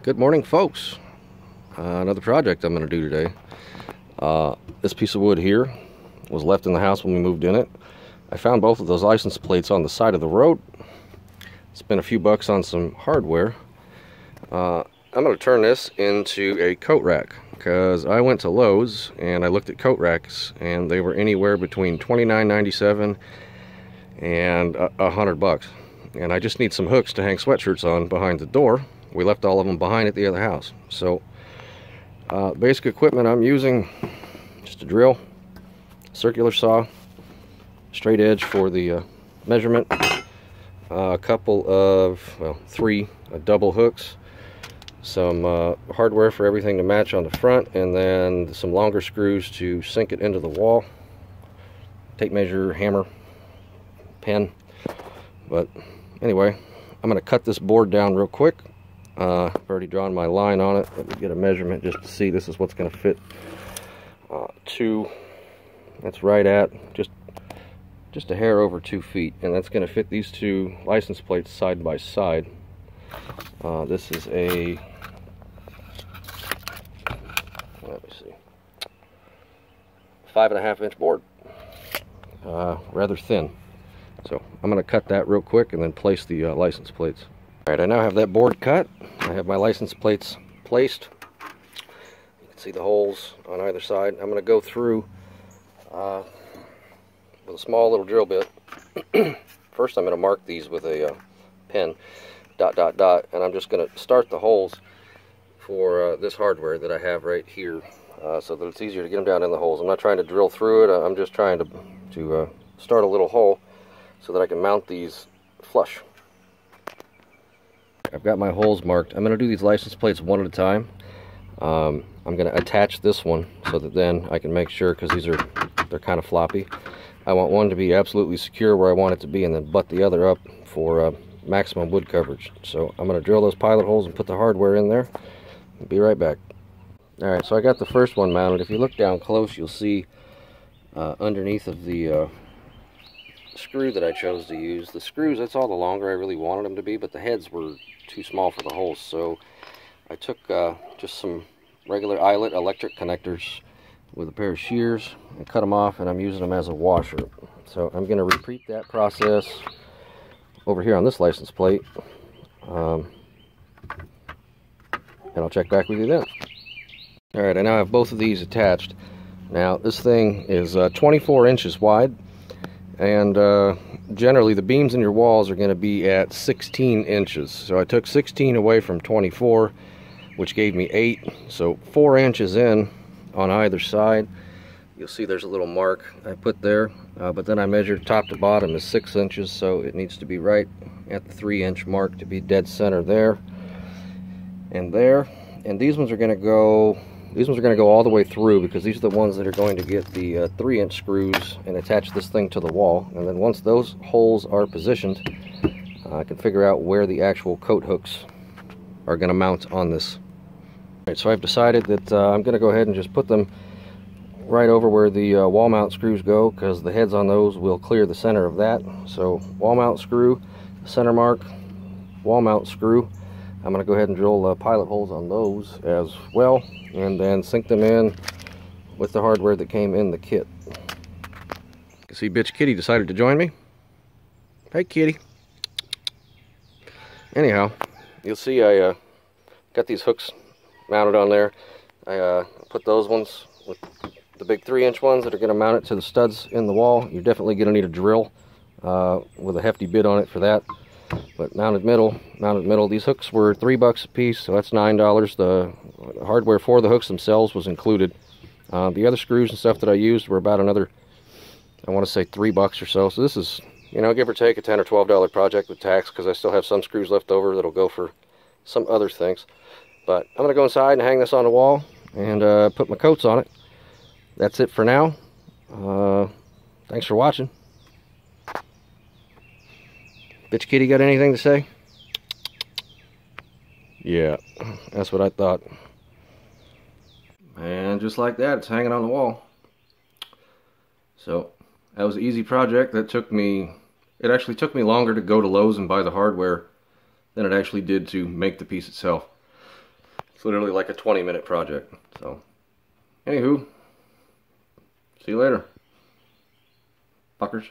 Good morning, folks. Another project I'm going to do today. This piece of wood here was left in the house when we moved in it. I found both of those license plates on the side of the road. Spent a few bucks on some hardware. I'm going to turn this into a coat rack because I went to Lowe's and I looked at coat racks and they were anywhere between $29.97 and $100. And I just need some hooks to hang sweatshirts on behind the door. We left all of them behind at the other house. So basic equipment I'm using, just a drill, circular saw, straight edge for the measurement, a couple of, well, three double hooks, some hardware for everything to match on the front, and then some longer screws to sink it into the wall, tape measure, hammer, pen. But anyway, I'm going to cut this board down real quick. I've already drawn my line on it. Let me get a measurement just to see. This is what's going to fit that's right at just a hair over 2 feet, and that's going to fit these two license plates side by side. This is a, let me see, 5.5 inch board, rather thin. So I'm going to cut that real quick and then place the license plates. Alright, I now have that board cut. I have my license plates placed. You can see the holes on either side. I'm going to go through with a small little drill bit. First I'm going to mark these with a pen, dot, dot, dot, and I'm just going to start the holes for this hardware that I have right here so that it's easier to get them down in the holes. I'm not trying to drill through it. I'm just trying to start a little hole so that I can mount these flush. I've got my holes marked. I'm going to do these license plates one at a time. I'm going to attach this one so that then I can make sure, because they're kind of floppy. I want one to be absolutely secure where I want it to be, and then butt the other up for maximum wood coverage. So I'm going to drill those pilot holes and put the hardware in there. I'll be right back. Alright, so I got the first one mounted. If you look down close, you'll see underneath of the screw that I chose to use. The screws, that's all the longer I really wanted them to be, but the heads were too small for the holes, so I took just some regular eyelet electric connectors with a pair of shears and cut them off, and I'm using them as a washer. So I'm going to repeat that process over here on this license plate, and I'll check back with you then. Alright, I now have both of these attached. Now this thing is 24 inches wide, and generally the beams in your walls are going to be at 16 inches. So I took 16 away from 24, which gave me 8. So 4 inches in on either side. You'll see there's a little mark I put there, but then I measured top to bottom is 6 inches, so it needs to be right at the 3-inch mark to be dead center there and there. And these ones are going to go all the way through, because these are the ones that are going to get the 3-inch screws and attach this thing to the wall. And then once those holes are positioned, I can figure out where the actual coat hooks are going to mount on this. Alright, so I've decided that I'm going to go ahead and just put them right over where the wall mount screws go, because the heads on those will clear the center of that. So wall mount screw, center mark, wall mount screw. I'm going to go ahead and drill pilot holes on those as well, and then sink them in with the hardware that came in the kit. You see bitch Kitty decided to join me. Hey Kitty. Anyhow, you'll see I got these hooks mounted on there. I put those ones with the big 3-inch ones that are going to mount it to the studs in the wall. You're definitely going to need a drill with a hefty bit on it for that. But mounted middle. These hooks were $3 a piece, so that's $9. The hardware for the hooks themselves was included. The other screws and stuff that I used were about another, I want to say $3 or so. So this is, you know, give or take a $10 or $12 project with tax, because I still have some screws left over that'll go for some other things. But I'm going to go inside and hang this on the wall and put my coats on it. That's it for now. Thanks for watching. Bitch Kitty got anything to say? Yeah, that's what I thought. And just like that, it's hanging on the wall. So that was an easy project. That took me, it actually took me longer to go to Lowe's and buy the hardware than it actually did to make the piece itself. It's literally like a 20-minute project. So, anywho, see you later, fuckers.